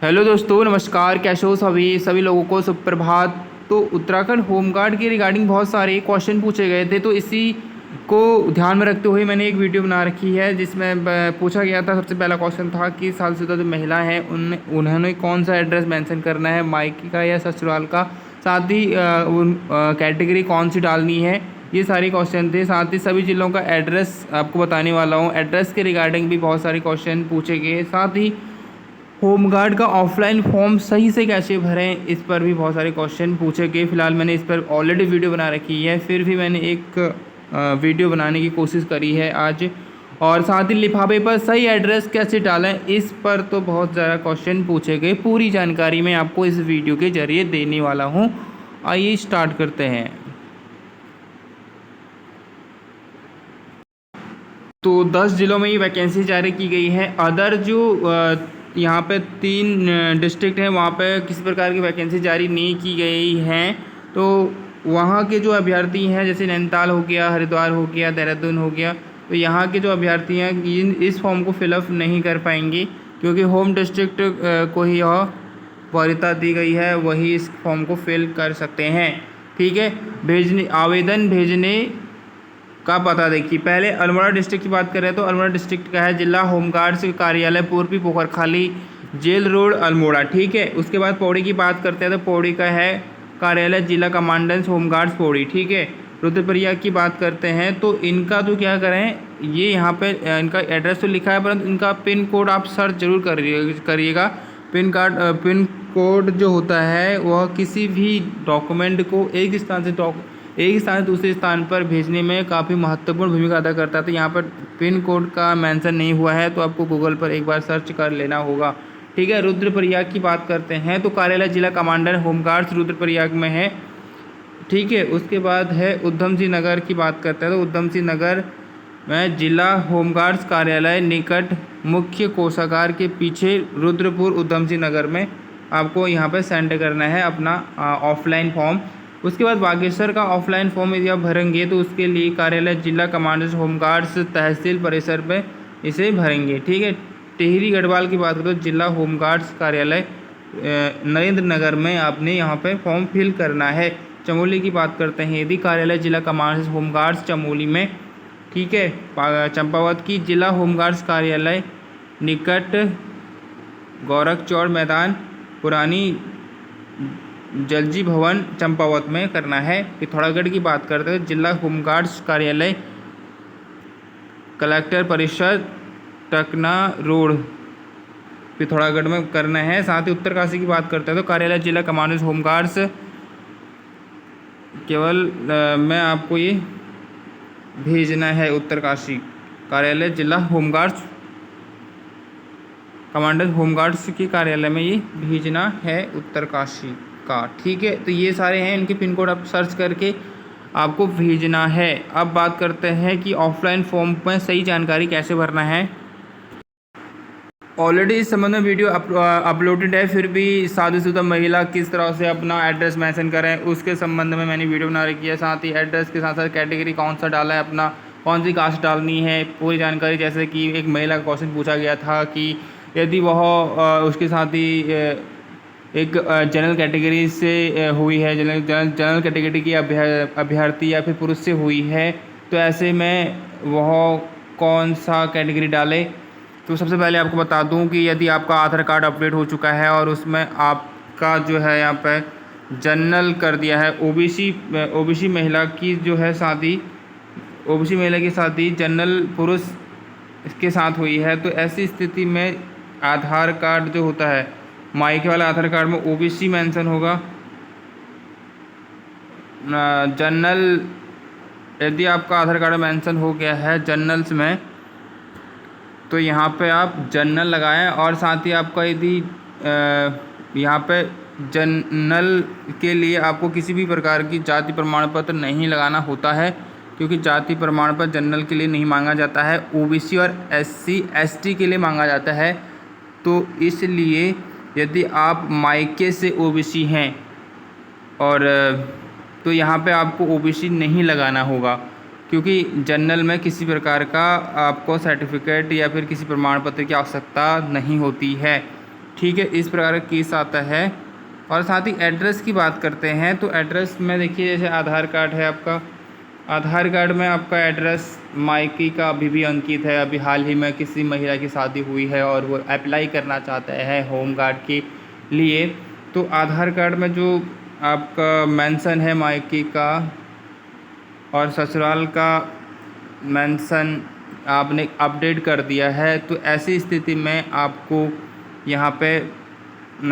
Hello दोस्तों, नमस्कार। कैसे हो सभी लोगों को सुप्रभात। तो उत्तराखंड होमगार्ड के रिगार्डिंग बहुत सारे क्वेश्चन पूछे गए थे, तो इसी को ध्यान में रखते हुए मैंने एक वीडियो बना रखी है जिसमें पूछा गया था। सबसे पहला क्वेश्चन था कि शादीशुदा जो महिला है उन्होंने कौन सा एड्रेस मेंशन करना है, मायके का या ससुराल का। साथ ही कैटेगरी कौन सी डालनी है, ये सारे क्वेश्चन थे। साथ ही सभी जिलों का एड्रेस आपको बताने वाला हूँ। एड्रेस के रिगार्डिंग भी बहुत सारे क्वेश्चन पूछे गए। साथ ही होमगार्ड का ऑफलाइन फॉर्म सही से कैसे भरें, इस पर भी बहुत सारे क्वेश्चन पूछे गए। फिलहाल मैंने इस पर ऑलरेडी वीडियो बना रखी है, फिर भी मैंने एक वीडियो बनाने की कोशिश करी है आज। और साथ ही लिफाफे पर सही एड्रेस कैसे डालें, इस पर तो बहुत ज़्यादा क्वेश्चन पूछे गए। पूरी जानकारी मैं आपको इस वीडियो के ज़रिए देने वाला हूँ। आइए स्टार्ट करते हैं। तो 10 जिलों में ये वैकेंसी जारी की गई है। अदर जो यहाँ पे 3 डिस्ट्रिक्ट हैं, वहाँ पे किसी प्रकार की वैकेंसी जारी नहीं की गई हैं। तो वहाँ के जो अभ्यर्थी हैं, जैसे नैनीताल हो गया, हरिद्वार हो गया, देहरादून हो गया, तो यहाँ के जो अभ्यर्थी हैं इस फॉर्म को फिलअप नहीं कर पाएंगे, क्योंकि होम डिस्ट्रिक्ट को ही यह वरीयता दी गई है, वही इस फॉर्म को फिल कर सकते हैं। ठीक है। आवेदन भेजने का पता देखिए। पहले अल्मोड़ा डिस्ट्रिक्ट की बात करें तो अल्मोड़ा डिस्ट्रिक्ट का है जिला होमगार्ड्स कार्यालय, पूर्वी पोखरखाली, जेल रोड, अल्मोड़ा। ठीक है। उसके बाद पौड़ी की बात करते हैं तो पौड़ी का है कार्यालय जिला कमांडेंट्स होमगार्ड्स पौड़ी। ठीक है। रुद्रप्रयाग की बात करते हैं तो इनका तो क्या करें, ये यहाँ पे इनका एड्रेस तो लिखा है, परंतु इनका पिन कोड आप सर्च जरूर करिएगा। पिन कोड जो होता है वह किसी भी डॉक्यूमेंट को एक स्थान से दूसरे स्थान पर भेजने में काफ़ी महत्वपूर्ण भूमिका अदा करता है। तो यहाँ पर पिन कोड का मेंशन नहीं हुआ है, तो आपको गूगल पर एक बार सर्च कर लेना होगा। ठीक है। रुद्रप्रयाग की बात करते हैं तो कार्यालय जिला कमांडर होमगार्ड्स रुद्रप्रयाग में है। ठीक है। उसके बाद है उधम सिंह नगर की बात करते हैं तो उधम सिंह नगर में जिला होमगार्ड्स कार्यालय निकट मुख्य कोषागार के पीछे रुद्रपुर उधम सिंह नगर में आपको यहाँ पर सेंड करना है अपना ऑफलाइन फॉर्म। उसके बाद बागेश्वर का ऑफलाइन फॉर्म यदि आप भरेंगे तो उसके लिए कार्यालय जिला कमांडर्स होमगार्ड्स तहसील परिसर पे इसे भरेंगे। ठीक है। टिहरी गढ़वाल की बात करो, जिला होमगार्ड्स कार्यालय नरेंद्र नगर में आपने यहाँ पे फॉर्म फिल करना है। चमोली की बात करते हैं यदि कार्यालय जिला कमांडर्स होमगार्ड्स चमोली में। ठीक है। चंपावत की जिला होमगार्ड्स कार्यालय निकट गोरख चौड़ मैदान पुरानी जलजी भवन चंपावत में करना है। पिथौरागढ़ की बात करते हैं जिला होमगार्ड्स कार्यालय कलेक्टर परिषद टकना रोड पिथौरागढ़ में करना है। साथ ही उत्तरकाशी की बात करते हैं तो कार्यालय जिला कमांडर्स होमगार्ड्स केवल मैं आपको ये भेजना है उत्तरकाशी कार्यालय जिला होमगार्ड्स कमांडर होमगार्ड्स के कार्यालय में ये भेजना है उत्तरकाशी का। ठीक है। तो ये सारे हैं, इनके पिन कोड आप सर्च करके आपको भेजना है। अब बात करते हैं कि ऑफलाइन फॉर्म में सही जानकारी कैसे भरना है। ऑलरेडी इस संबंध में वीडियो अपलोडेड है, फिर भी शादीशुदा महिला किस तरह से अपना एड्रेस मेंशन करें उसके संबंध में मैंने वीडियो बना रखी है। साथ ही एड्रेस के साथ साथ कैटेगरी कौन सा डाला है, अपना कौन सी कास्ट डालनी है, पूरी जानकारी। जैसे कि एक महिला का क्वेश्चन पूछा गया था कि यदि वह उसके साथ ही एक जनरल कैटेगरी से हुई है, जनरल कैटेगरी की अभ्यर्थी या फिर पुरुष से हुई है, तो ऐसे में वह कौन सा कैटेगरी डाले। तो सबसे पहले आपको बता दूं कि यदि आपका आधार कार्ड अपडेट हो चुका है और उसमें आपका जो है यहाँ पर जनरल कर दिया है, ओबीसी महिला की जो है शादी ओबीसी महिला की शादी जनरल पुरुष के साथ हुई है, तो ऐसी स्थिति में आधार कार्ड जो होता है, मायके वाला आधार कार्ड में ओबीसी मेंशन होगा। जनरल यदि आपका आधार कार्ड में मेंशन हो गया है जनरल्स में, तो यहाँ पे आप जनरल लगाएं। और साथ ही आपका यदि यहाँ पे जनरल के लिए आपको किसी भी प्रकार की जाति प्रमाण पत्र नहीं लगाना होता है, क्योंकि जाति प्रमाण पत्र जनरल के लिए नहीं मांगा जाता है, ओबीसी और एससी एसटी के लिए मांगा जाता है। तो इसलिए यदि आप मायके से ओबीसी हैं और तो यहाँ पे आपको ओबीसी नहीं लगाना होगा, क्योंकि जनरल में किसी प्रकार का आपको सर्टिफिकेट या फिर किसी प्रमाण पत्र की आवश्यकता नहीं होती है। ठीक है, इस प्रकार का केस आता है। और साथ ही एड्रेस की बात करते हैं तो एड्रेस में देखिए जैसे आधार कार्ड है आपका, आधार कार्ड में आपका एड्रेस मायके का अभी भी अंकित है। अभी हाल ही में किसी महिला की शादी हुई है और वो अप्लाई करना चाहते हैं होम गार्ड के लिए, तो आधार कार्ड में जो आपका मेंशन है मायके का और ससुराल का मेंशन आपने अपडेट कर दिया है, तो ऐसी स्थिति में आपको यहाँ पे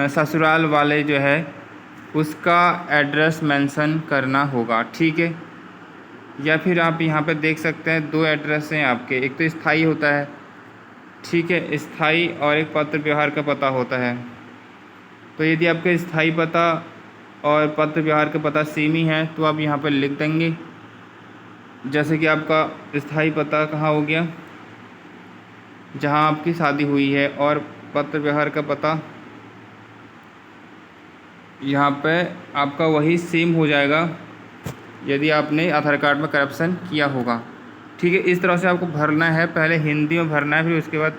ससुराल वाले जो है उसका एड्रेस मेंशन करना होगा। ठीक है, या फिर आप यहाँ पे देख सकते हैं दो एड्रेस हैं आपके, एक तो स्थाई होता है, ठीक है, स्थाई, और एक पत्र व्यवहार का पता होता है। तो यदि आपका स्थाई पता और पत्र व्यवहार का पता सेम ही है तो आप यहाँ पर लिख देंगे। जैसे कि आपका स्थाई पता कहाँ हो गया, जहाँ आपकी शादी हुई है, और पत्र व्यवहार का पता यहाँ पे आपका वही सेम हो जाएगा यदि आपने आधार कार्ड में करप्शन किया होगा। ठीक है, इस तरह से आपको भरना है। पहले हिंदी में भरना है, फिर उसके बाद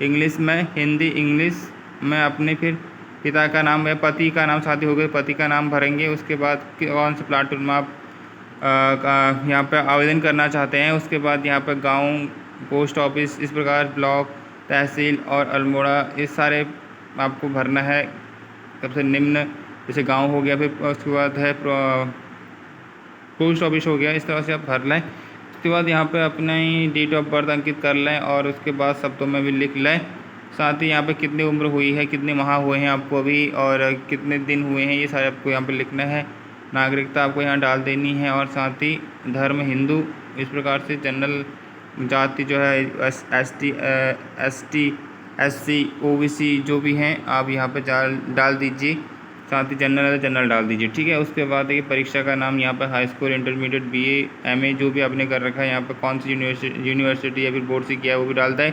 इंग्लिश में, हिंदी इंग्लिश में अपने फिर पिता का नाम या पति का नाम, शादी हो गई पति का नाम भरेंगे। उसके बाद कौन से प्लाटून में आप यहाँ पे आवेदन करना चाहते हैं, उसके बाद यहाँ पे गांव, पोस्ट ऑफिस, इस प्रकार ब्लॉक, तहसील और अल्मोड़ा, इस सारे आपको भरना है। सबसे निम्न जैसे गांव हो गया, फिर उसके बाद है पोस्ट ऑफिस हो गया, इस तरह से आप भर लें। उसके बाद यहाँ पे अपना ही डेट ऑफ बर्थ अंकित कर लें और उसके बाद शब्दों में भी लिख लें। साथ ही यहाँ पे कितनी उम्र हुई है, कितने माह हुए हैं आपको अभी, और कितने दिन हुए हैं, ये सारे आपको यहाँ पे लिखना है। नागरिकता आपको यहाँ डाल देनी है, और साथ ही धर्म हिंदू, इस प्रकार से जनरल जाति जो है ST SC OBC जो भी हैं आप यहाँ पे डाल दीजिए। साथ ही जनरल है जनरल डाल दीजिए। ठीक है, उसके बाद देखिए परीक्षा का नाम यहाँ पे high school, intermediate, BA MA जो भी आपने कर रखा है, यहाँ पे कौन सी यूनिवर्सिटी या फिर बोर्ड से किया है वो भी डाल दें।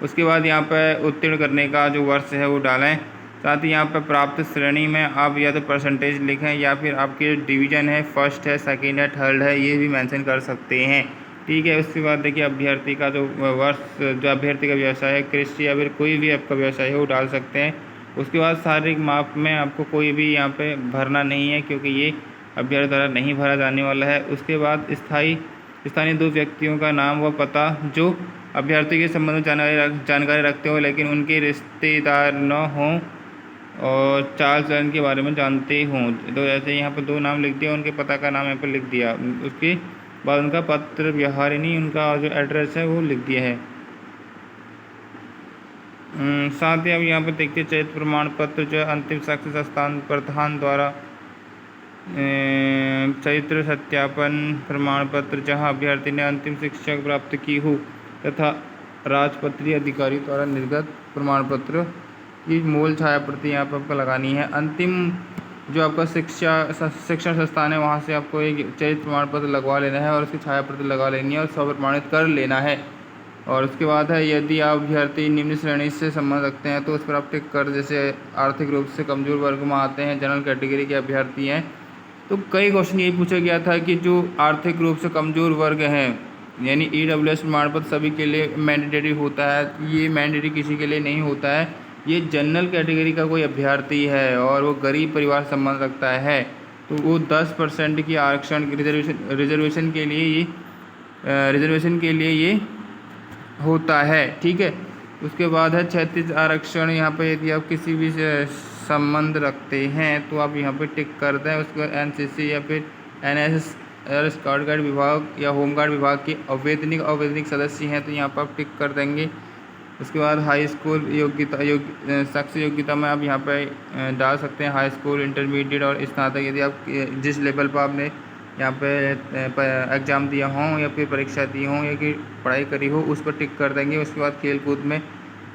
उसके बाद यहाँ पे उत्तीर्ण करने का जो वर्ष है वो डालें। साथ ही यहाँ पे प्राप्त श्रेणी में आप या तो परसेंटेज लिखें या फिर आपके डिवीज़न है, फर्स्ट है, सेकेंड है, थर्ड है, ये भी मेंशन कर सकते हैं। ठीक है, उसके बाद देखिए अभ्यर्थी का जो वर्ष, जो अभ्यर्थी का व्यवसाय है, कृषि या फिर कोई भी आपका व्यवसाय है वो डाल सकते हैं। उसके बाद शारीरिक माप में आपको कोई भी यहाँ पे भरना नहीं है क्योंकि ये अभ्यर्थी द्वारा नहीं भरा जाने वाला है। उसके बाद स्थानीय दो व्यक्तियों का नाम व पता जो अभ्यर्थी के संबंध में जानकारी रखते हो लेकिन उनके रिश्तेदार न हों और चाल चलन के बारे में जानते हों। तो ऐसे यहाँ पर दो नाम लिख दिया, उनके पता का नाम यहाँ पर लिख दिया। उसके बाद उनका पत्र व्यवहार नहीं, उनका जो एड्रेस है वो लिख दिया है। साथ ही अब यहाँ पर देखिए चयनित प्रमाण पत्र जो अंतिम साक्षी संस्थान प्रधान द्वारा चरित्र सत्यापन प्रमाण पत्र जहाँ अभ्यर्थी ने अंतिम शिक्षा प्राप्त की हो तथा राजपत्रीय अधिकारी द्वारा निर्गत प्रमाण पत्र की मूल छाया प्रति यहाँ पर आपको लगानी है। अंतिम जो आपका शिक्षण संस्थान है वहाँ से आपको एक चयनित प्रमाण पत्र लगवा लेना है और उसकी छाया प्रति लगा लेनी है और स्वप्रमाणित कर लेना है। और उसके बाद है यदि आप अभ्यर्थी निम्न श्रेणी से संबंध रखते हैं तो उस पर आप टिक कर, जैसे आर्थिक रूप से कमज़ोर वर्ग में आते हैं, जनरल कैटेगरी के अभ्यर्थी हैं। तो कई क्वेश्चन यही पूछा गया था कि जो आर्थिक रूप से कमज़ोर वर्ग हैं यानी EWS प्रमाण पत्र सभी के लिए मैंडेटरी होता है, ये मैंडेटरी किसी के लिए नहीं होता है। ये जनरल कैटेगरी का कोई अभ्यर्थी है और वो गरीब परिवार से संबंध रखता है तो वो 10% की आरक्षण रिजर्वेशन के लिए ये होता है। ठीक है, उसके बाद है 36 आरक्षण। यहाँ पे यदि आप किसी भी संबंध रखते हैं तो आप यहाँ पे टिक कर दें। उसके बाद NCC या फिर NSS स्काउट गाइड विभाग या होमगार्ड विभाग के अवैतनिक सदस्य हैं तो यहाँ पर आप टिक कर देंगे। उसके बाद हाई स्कूल शैक्षिक योग्यता में आप यहाँ पे डाल सकते हैं हाई स्कूल, इंटरमीडिएट और स्नातक। यदि आप जिस लेवल पर आपने यहाँ पे एग्ज़ाम दिया हो या फिर परीक्षा दी हो या कि पढ़ाई करी हो उस पर टिक कर देंगे। उसके बाद खेल कूद में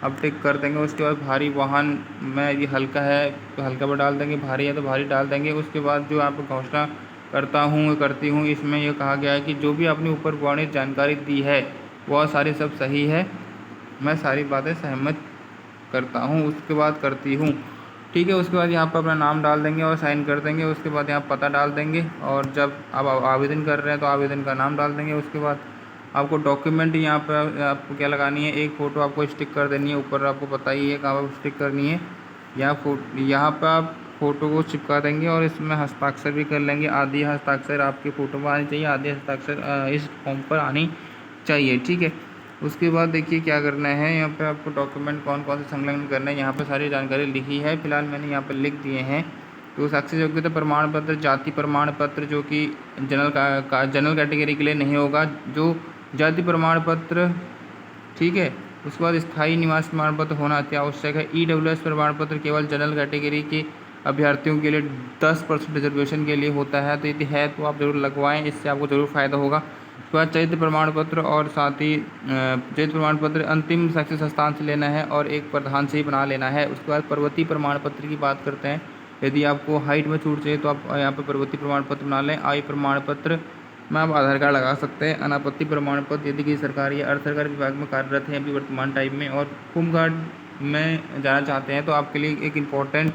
अब टिक कर देंगे। उसके बाद भारी वाहन में यदि हल्का है तो हल्का पर डाल देंगे, भारी है तो भारी डाल देंगे। उसके बाद जो आप घोषणा करता हूँ करती हूँ इसमें यह कहा गया है कि जो भी आपने ऊपर वर्णित जानकारी दी है वह सारी सब सही है, मैं सारी बातें सहमत करता हूँ, उसके बाद करती हूँ। ठीक है, उसके बाद यहाँ पर अपना नाम डाल देंगे और साइन कर देंगे। उसके बाद यहाँ पता डाल देंगे और जब आप आवेदन कर रहे हैं तो आवेदन का नाम डाल देंगे। उसके बाद आपको डॉक्यूमेंट यहाँ पर आपको क्या लगानी है, एक फ़ोटो आपको स्टिक कर देनी है ऊपर, आपको पता ही है कहाँ पर स्टिक करनी है। यहाँ पर आप फ़ोटो को चिपका देंगे और इसमें हस्ताक्षर भी कर लेंगे। आधी हस्ताक्षर आपके फ़ोटो में आनी चाहिए, आधी हस्ताक्षर इस फॉर्म पर आनी चाहिए, ठीक है। उसके बाद देखिए क्या करना है, यहाँ पे आपको डॉक्यूमेंट कौन कौन से संलग्न करना है, यहाँ पर सारी जानकारी लिखी है। फिलहाल मैंने यहाँ पर लिख दिए हैं। तो साक्षर योग्यता प्रमाण पत्र, जाति प्रमाण पत्र जो कि जनरल कैटेगरी के लिए नहीं होगा, जो जाति प्रमाण पत्र, ठीक है। उसके बाद स्थायी निवास प्रमाण पत्र होना अति आवश्यक है। EWS प्रमाण पत्र केवल जनरल कैटेगरी के अभ्यर्थियों के लिए 10% रिजर्वेशन के लिए होता है, तो यदि है तो आप जरूर लगवाएं, इससे आपको ज़रूर फ़ायदा होगा। उसके बाद चरित्र प्रमाण पत्र और साथ ही चरित्र प्रमाण पत्र अंतिम शैक्षिक संस्थान से लेना है और एक प्रधान से ही बना लेना है। उसके बाद पर्वतीय प्रमाण पत्र की बात करते हैं। यदि आपको हाइट में छूट चाहिए तो आप यहाँ पर पर्वतीय प्रमाण पत्र बना लें। आयु प्रमाण पत्र में आप आधार कार्ड लगा सकते हैं। अनापत्ति प्रमाण पत्र यदि किसी सरकारी या अर्ध सरकारी विभाग में कार्यरत हैं अभी वर्तमान टाइम में और होमगार्ड में जाना चाहते हैं तो आपके लिए एक इम्पॉर्टेंट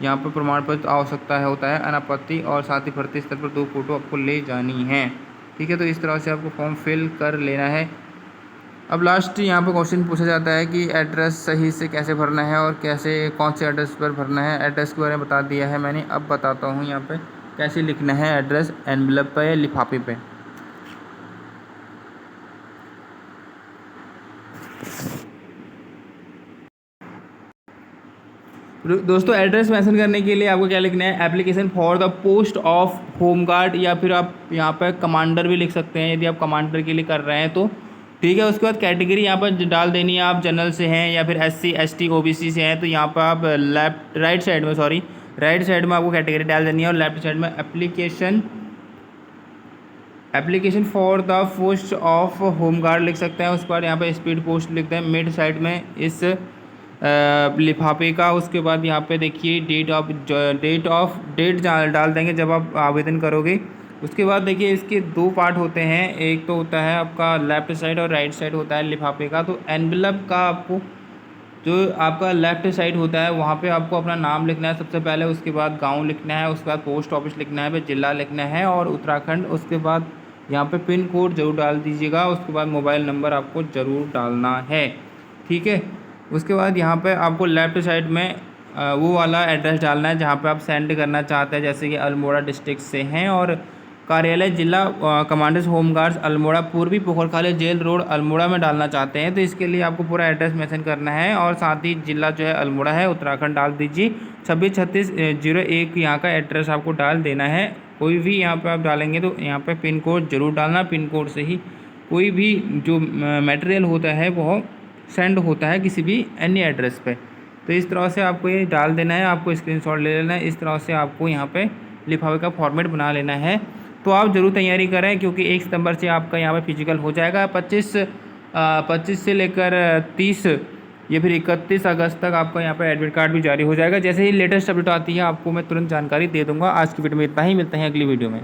यहाँ पर प्रमाण पत्र आवश्यकता होता है अनापत्ति, और साथ ही भर्ती स्तर पर 2 फोटो आपको ले जानी है, ठीक है। तो इस तरह से आपको फॉर्म फिल कर लेना है। अब लास्ट यहाँ पर क्वेश्चन पूछा जाता है कि एड्रेस सही से कैसे भरना है और कैसे कौन से एड्रेस पर भरना है। एड्रेस के बारे में बता दिया है मैंने, अब बताता हूँ यहाँ पे कैसे लिखना है एड्रेस एनवेलप पे या लिफाफे पे। दोस्तों एड्रेस मेंशन करने के लिए आपको क्या लिखना है, application for the post of home guard, या फिर आप यहाँ पर कमांडर भी लिख सकते हैं यदि आप कमांडर के लिए कर रहे हैं तो, ठीक है। उसके बाद कैटेगरी यहाँ पर डाल देनी है, आप जनरल से हैं या फिर SC ST OBC से हैं तो यहाँ पर आप राइट साइड में आपको कैटेगरी डाल देनी है और लेफ्ट साइड में application for the post of home guard लिख सकते हैं। उसके बाद यहाँ पर स्पीड पोस्ट लिखते हैं मिड साइड में इस लिफाफे का। उसके बाद यहाँ पे देखिए डेट डाल देंगे जब आप आवेदन करोगे। उसके बाद देखिए इसके 2 पार्ट होते हैं, एक तो होता है आपका लेफ़्ट साइड और राइट साइड होता है लिफाफे का। तो एनवेलप का आपको जो आपका लेफ़्ट साइड होता है वहाँ पे आपको अपना नाम लिखना है सबसे पहले, उसके बाद गांव लिखना है, उसके बाद पोस्ट ऑफिस लिखना है, फिर ज़िला लिखना है और उत्तराखंड। उसके बाद यहाँ पे पिन कोड ज़रूर डाल दीजिएगा। उसके बाद मोबाइल नंबर आपको ज़रूर डालना है, ठीक है। उसके बाद यहाँ पे आपको लेफ़्ट साइड में वो वाला एड्रेस डालना है जहाँ पे आप सेंड करना चाहते हैं, जैसे कि अल्मोड़ा डिस्ट्रिक्ट से हैं और कार्यालय जिला कमांडर्स होमगार्ड्स अल्मोड़ा पूर्वी पोखरखाली जेल रोड अल्मोड़ा में डालना चाहते हैं तो इसके लिए आपको पूरा एड्रेस मेंशन करना है और साथ ही जिला जो है अल्मोड़ा है उत्तराखंड डाल दीजिए। 263601 यहाँ का एड्रेस आपको डाल देना है। कोई भी यहाँ पे आप डालेंगे तो यहाँ पे पिन कोड ज़रूर डालना, पिन कोड से ही कोई भी जो मटेरियल होता है वह सेंड होता है किसी भी अन्य एड्रेस पे। तो इस तरह से आपको ये डाल देना है, आपको स्क्रीनशॉट ले लेना है। इस तरह से आपको यहाँ पे लिफाफे का फॉर्मेट बना लेना है। तो आप ज़रूर तैयारी करें क्योंकि 1 सितंबर से आपका यहाँ पे फिजिकल हो जाएगा। 25 से लेकर 30 या फिर 31 अगस्त तक आपका यहाँ पे एडमिट कार्ड भी जारी हो जाएगा। जैसे ही लेटेस्ट अपडेट आती है आपको मैं तुरंत जानकारी दे दूँगा। आज की वीडियो में इतना ही, मिलते हैं अगली वीडियो में।